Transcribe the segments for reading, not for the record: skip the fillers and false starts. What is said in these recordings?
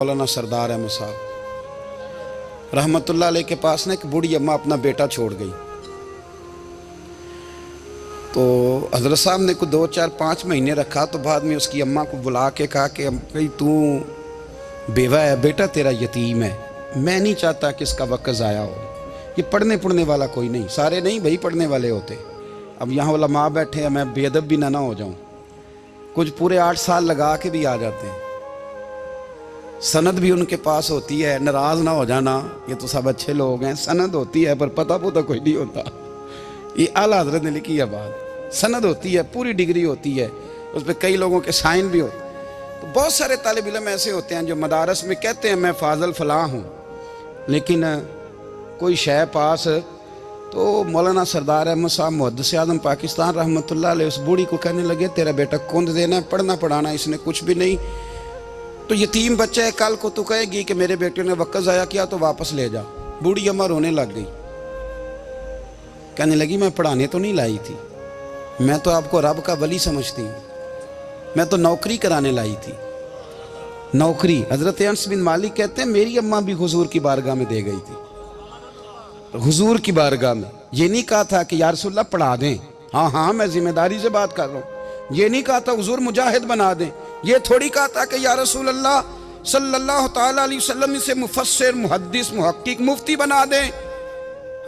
मौलाना सरदार अहमद साहब रहमतुल्लाह अलैह के पास ना एक बूढ़ी अम्मा अपना बेटा छोड़ गई। तो हज़रत साहब ने को 2, 4, 5 महीने रखा। तो बाद में उसकी अम्मा को बुला के कहा कि भाई तू बेवा है, बेटा तेरा यतीम है, मैं नहीं चाहता कि इसका वक्त ज़ाया हो। ये पढ़ने वाला कोई नहीं, सारे नहीं भाई पढ़ने वाले होते। अब यहाँ उलमा बैठे हैं, मैं बेअदब भी ना हो जाऊँ। कुछ पूरे 8 साल लगा के भी आ जाते हैं, सनद भी उनके पास होती है। नाराज़ ना हो जाना, ये तो सब अच्छे लोग हैं। सनद होती है पर पता कोई नहीं होता। ये आला हज़रत ने लिखी है बात। सनद होती है, पूरी डिग्री होती है, उस पर कई लोगों के साइन भी होते हैं। तो बहुत सारे तालिब इल्म ऐसे होते हैं जो मदारस में कहते हैं मैं फाजल फलां हूँ, लेकिन कोई शय पास। तो मौलाना सरदार अहमद साहब मुहद्दिस आज़म पाकिस्तान रहमतुल्लाह अलैह उस बूढ़ी को कहने लगे तेरा बेटा कुंद देना है, पढ़ना पढ़ाना इसने कुछ भी नहीं। तो यतीम बच्चा है, कल को तू कहेगी कि मेरे बेटे ने वक्त ज़ाया किया तो वापस ले जा। बूढ़ी अम्मा रोने लग गई, कहने लगी मैं पढ़ाने तो नहीं लाई थी, मैं तो आपको रब का वली समझती हूँ, मैं तो नौकरी कराने लाई थी। नौकरी हज़रत अनस बिन मालिक कहते हैं मेरी अम्मा भी हुजूर की बारगाह में दे गई थी। हुजूर की बारगाह में ये नहीं कहा था कि या रसूलल्लाह पढ़ा दें, हाँ मैं जिम्मेदारी से बात कर रहा हूँ। ये नहीं कहा था हुजूर मुजाहिद बना दें, ये थोड़ी कहा था कि या रसूल अल्लाह सल्लल्लाहु ताला अलैहि वसल्लम से मुफस्सिर मुहद्दिस मुहक्किक मुफ्ती बना दें।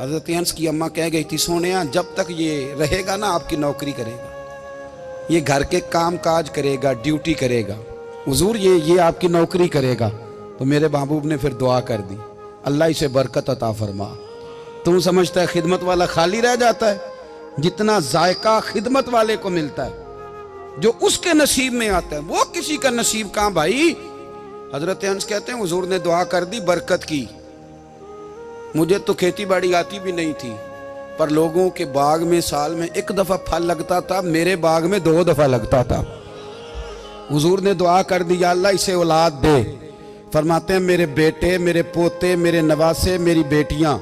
हज़रत अनस की अम्मा कह गई थी सोनिया जब तक ये रहेगा ना आपकी नौकरी करेगा, ये घर के काम काज करेगा, ड्यूटी करेगा, हुजूर ये आपकी नौकरी करेगा। तो मेरे महबूब ने फिर दुआ कर दी, अल्लाह इसे बरकत अता फरमा। तुम समझता है खिदमत वाला खाली रह जाता है? जितना जायका खिदमत वाले को मिलता है, जो उसके नसीब में आता है, वो किसी का नसीब कहाँ भाई। हजरत अनस कहते हैं हुजूर ने दुआ कर दी, बरकत की। मुझे तो खेती बाड़ी आती भी नहीं थी, पर लोगों के बाग में साल में 1 दफा फल लगता था, मेरे बाग में 2 दफा लगता था। हुजूर ने दुआ कर दी अल्लाह इसे औलाद दे। फरमाते हैं मेरे बेटे, मेरे पोते, मेरे नवासे, मेरी बेटियां,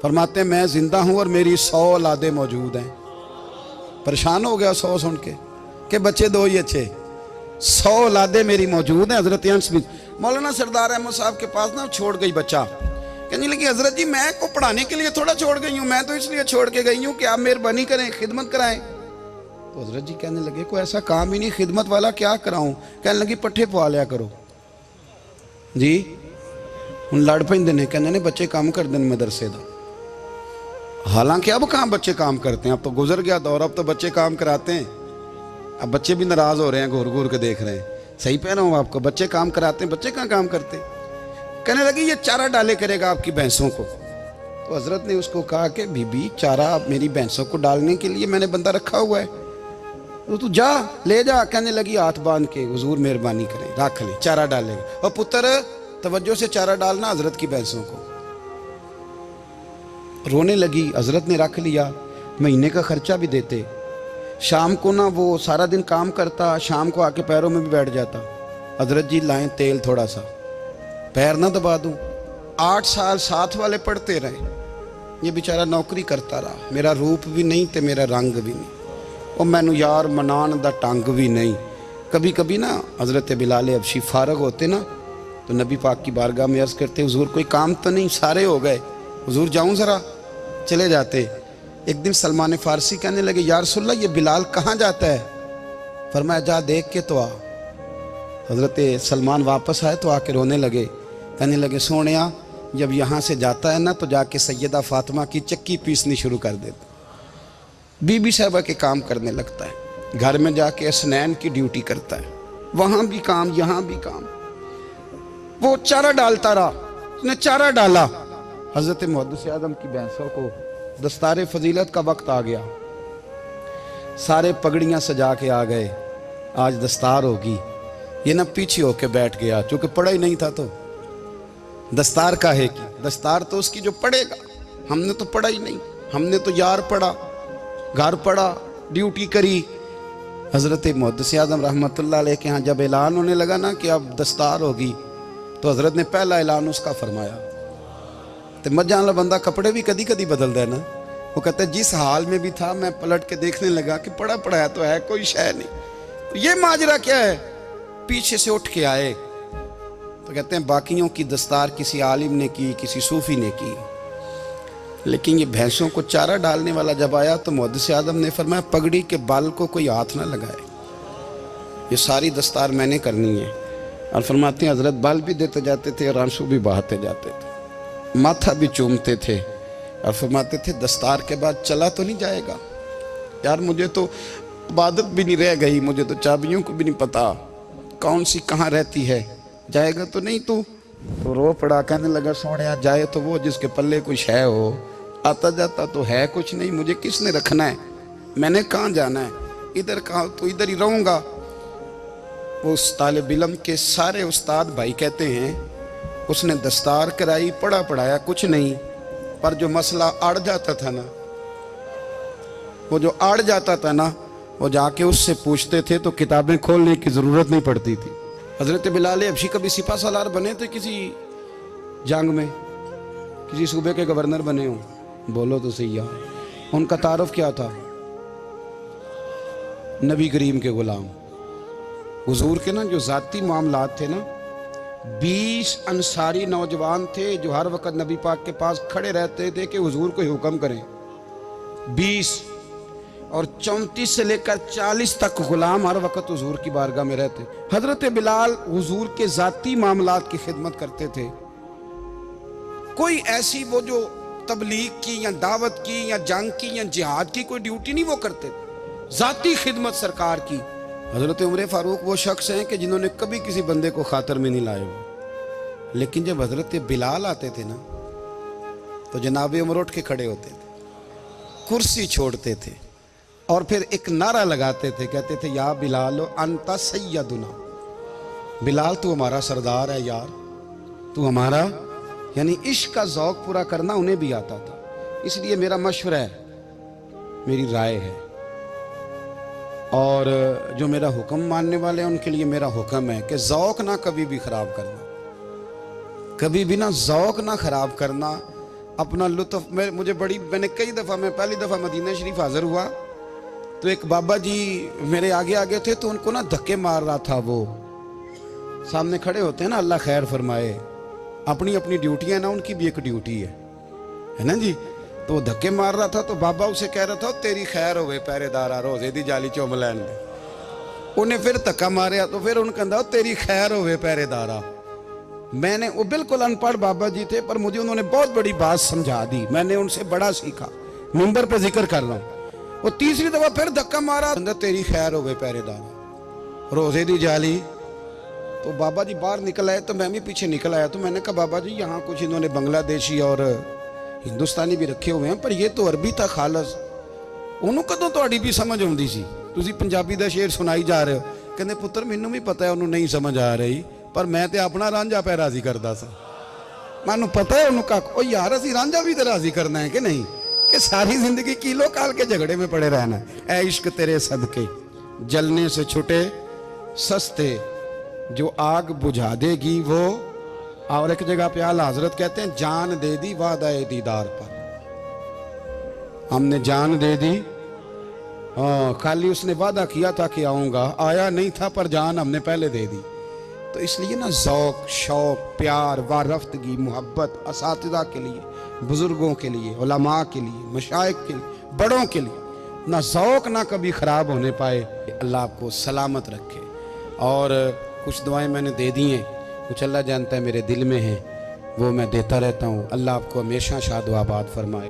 फरमाते हैं मैं जिंदा हूं और मेरी 100 औलादें मौजूद हैं। परेशान हो गया 100 सुन के बच्चे 2 ही अच्छे, 100 औलादें मेरी मौजूद हैं। हजरत अनस बिन मौलाना सरदार अहमद साहब के पास ना छोड़ गई बच्चा, कहने लगी हजरत जी मैं को पढ़ाने के लिए थोड़ा छोड़ गई हूँ, मैं तो इसलिए छोड़ के गई हूँ कि आप मेहरबानी करें, खिदमत कराएं। तो हजरत जी कहने लगे कोई ऐसा काम ही नहीं, खिदमत वाला क्या कराऊं। कहने लगी पट्ठे पवा लिया करो जी। हूँ लड़ पेंदे ने, कहने ने बच्चे काम करते हैं मदरसे का। हालांकि अब कहाँ बच्चे काम करते हैं, अब तो गुजर गया दौर, अब तो बच्चे काम कराते हैं। अब बच्चे भी नाराज हो रहे हैं, घूर घूर के देख रहे हैं। सही पह रहा हूँ आपको, बच्चे काम कराते हैं, बच्चे कहाँ काम करते। कहने लगी ये चारा डाले करेगा आपकी भैंसों को। तो हजरत ने उसको कहा कि बीबी चारा मेरी भैंसों को डालने के लिए मैंने बंदा रखा हुआ है, तो तू जा ले जा। कहने लगी हाथ बांध के हुजूर मेहरबानी करें रख ले, चारा डालेगा। और पुत्र तवज्जो से चारा डालना हजरत की भैंसों को। रोने लगी, हजरत ने रख लिया, महीने का खर्चा भी देते। शाम को ना वो सारा दिन काम करता, शाम को आके पैरों में भी बैठ जाता। हजरत जी लाएं तेल थोड़ा सा, पैर ना दबा दूं। 8 साल साथ वाले पढ़ते रहे, ये बेचारा नौकरी करता रहा। मेरा रूप भी नहीं ते मेरा रंग भी नहीं, और मैनू यार मनान दा टंग भी नहीं। कभी कभी ना हजरत बिलाल हबशी फारग होते ना, तो नबी पाक की बारगाह में अर्ज़ करते हुजूर कोई काम तो नहीं, सारे हो गए, हुजूर जाऊं ज़रा, चले जाते। एक दिन सलमान फारसी कहने लगे या रसूलल्लाह ये बिलाल कहाँ जाता है। फरमाया जा देख के तो आ। हजरत सलमान वापस आए तो आके रोने लगे, कहने लगे सोनिया जब यहाँ से जाता है ना तो जाके सैयदा फातिमा की चक्की पीसनी शुरू कर देता, बीबी साहबा के काम करने लगता है, घर में जाके असनैन की ड्यूटी करता है, वहाँ भी काम यहाँ भी काम। वो चारा डालता रहा, उसने चारा डाला। हजरत मुहद्दिस आज़म की भैंसों को दस्तारे फजीलत का वक्त आ गया, सारे पगड़ियाँ सजा के आ गए, आज दस्तार होगी। ये ना पीछे होके बैठ गया, चूँकि पढ़ा ही नहीं था तो दस्तार का है कि दस्तार तो उसकी जो पढ़ेगा, हमने तो पढ़ा ही नहीं, हमने तो यार पढ़ा, घर पढ़ा, ड्यूटी करी। हज़रत मुहद्दिस आज़म रहमतुल्लाह अलैह के यहाँ जब ऐलान होने लगा ना कि अब दस्तार होगी, तो हज़रत ने पहला ऐलान उसका फरमाया। तो मजां वाला बंदा कपड़े भी कदी कदी बदलता है ना, वो कहता है जिस हाल में भी था मैं पलट के देखने लगा कि पढ़ा पढ़ाया तो है, कोई शय नहीं। तो ये माजरा क्या है। पीछे से उठ के आए تو کہتے ہیں باقیوں کی دستار کسی عالم نے کی, کسی صوفی نے کی, لیکن یہ بھینسوں کو چارہ ڈالنے والا جب آیا تو محدث اعظم نے فرمایا پگڑی کے بال کو کوئی ہاتھ نہ لگائے, یہ ساری دستار میں نے کرنی ہے. اور فرماتے ہیں حضرت بال بھی دیتے جاتے تھے اور آنسو بھی بہاتے جاتے تھے, ماتھا بھی چومتے تھے اور فرماتے تھے دستار کے بعد چلا تو نہیں جائے گا یار, مجھے تو عبادت بھی نہیں رہ گئی, مجھے تو چابیوں کو بھی نہیں پتا کون سی کہاں رہتی ہے, جائے گا تو نہیں تو رو پڑا, کہنے لگا سوڑیا جائے تو وہ جس کے پلے کچھ ہے ہو, آتا جاتا تو ہے کچھ نہیں, مجھے کس نے رکھنا ہے, میں نے کہاں جانا ہے, ادھر کہاں تو ادھر ہی رہوں گا. وہ اس طالب علم کے سارے استاد بھائی کہتے ہیں اس نے دستار کرائی, پڑھا پڑھایا کچھ نہیں, پر جو مسئلہ اڑ جاتا تھا نا, وہ جو اڑ جاتا تھا نا, وہ جا کے اس سے پوچھتے تھے تو کتابیں کھولنے کی ضرورت نہیں پڑتی تھی. حضرت بلال حبشی کبھی سپاہ سالار بنے تھے کسی جنگ میں, کسی صوبے کے گورنر بنے ہوں, بولو تو صحیح ہے. ان کا تعارف کیا تھا؟ نبی کریم کے غلام. حضور کے نا جو ذاتی معاملات تھے نا, 20 انصاری نوجوان تھے جو ہر وقت نبی پاک کے پاس کھڑے رہتے تھے کہ حضور کو حکم کریں, 20, اور 34 سے لے کر 40 تک غلام ہر وقت حضور کی بارگاہ میں رہتے. حضرت بلال حضور کے ذاتی معاملات کی خدمت کرتے تھے. کوئی ایسی وہ جو تبلیغ کی یا دعوت کی یا جنگ کی یا جہاد کی کوئی ڈیوٹی نہیں وہ کرتے تھے, ذاتی خدمت سرکار کی. حضرت عمر فاروق وہ شخص ہیں کہ جنہوں نے کبھی کسی بندے کو خاطر میں نہیں لائے ہوئے, لیکن جب حضرت بلال آتے تھے نا تو جناب عمر اٹھ کے کھڑے ہوتے تھے, کرسی چھوڑتے تھے اور پھر ایک نعرہ لگاتے تھے, کہتے تھے یا بلال انت سیدنا, بلال تو ہمارا سردار ہے یار, تو ہمارا. یعنی عشق کا ذوق پورا کرنا انہیں بھی آتا تھا. اس لیے میرا مشورہ ہے, میری رائے ہے, اور جو میرا حکم ماننے والے ہیں ان کے لیے میرا حکم ہے کہ ذوق نہ کبھی بھی خراب کرنا, کبھی بھی نہ ذوق نہ خراب کرنا, اپنا لطف. میں نے کئی دفعہ, میں پہلی دفعہ مدینہ شریف حاضر ہوا تو ایک بابا جی میرے آگے آگے تھے, تو ان کو نا دھکے مار رہا تھا. وہ سامنے کھڑے ہوتے ہیں نا, اللہ خیر فرمائے, اپنی اپنی ڈیوٹی ہے نا, ان کی بھی ایک ڈیوٹی ہے نا جی. تو وہ دھکے مار رہا تھا تو بابا اسے کہہ رہا تھا تیری خیر ہوئے پہرے دارا, روزے دی جالی چوم لین دے. انہیں پھر دھکا ماریا تو پھر ان کہا تیری خیر ہوئے پہرے دارا. میں نے, وہ بالکل ان پڑھ بابا جی تھے پر مجھے انہوں نے بہت بڑی بات سمجھا دی, میں نے ان سے بڑا سیکھا, منبر پہ ذکر کر رہا ہوں. وہ تیسری دفعہ پھر دھکا مارا, تیری خیر ہوئے پہرے دارا, روزے دی جالی. تو بابا جی باہر نکل آئے تو میں بھی پیچھے نکل آیا. تو میں نے کہا بابا جی یہاں کچھ انہوں نے بنگلہ دیشی اور ہندوستانی بھی رکھے ہوئے ہیں, پر یہ تو عربی تھا خالص, انہوں کدوں تہاڈی بھی سمجھ آؤندی سی, تسی پنجابی دا شعر سنائی جا رہے ہو. کہندے پتر مینوں بھی پتہ ہے انہوں نہیں سمجھ آ رہی, پر میں تے اپنا رانجھا پہ راضی کردا سا. مینوں پتہ ہے انہوں کہا او یار اسی رانجھا بھی تے راضی کرنا ہے کہ نہیں, کہ ساری زندگی کیلو کال کے جھگڑے میں پڑے رہنا ہے. اے عشق تیرے صدقے جلنے سے چھٹے سستے, جو آگ بجھا دے گی وہ. اور ایک جگہ پہ اعلیٰ حضرت کہتے ہیں جان دے دی وعدہ دیدار پر, ہم نے جان دے دی. خالی اس نے وعدہ کیا تھا کہ آؤں گا, آیا نہیں تھا, پر جان ہم نے پہلے دے دی. تو اس لیے نا ذوق, شوق, پیار, وارفتگی, محبت اساتذہ کے لیے, بزرگوں کے لیے, علماء کے لیے, مشائخ کے لیے, بڑوں کے لیے, نہ ذوق نہ کبھی خراب ہونے پائے. اللہ آپ کو سلامت رکھے. اور کچھ دعائیں میں نے دے دی ہیں, کچھ اللہ جانتا ہے میرے دل میں ہیں, وہ میں دیتا رہتا ہوں. اللہ آپ کو ہمیشہ شاد و آباد فرمائے.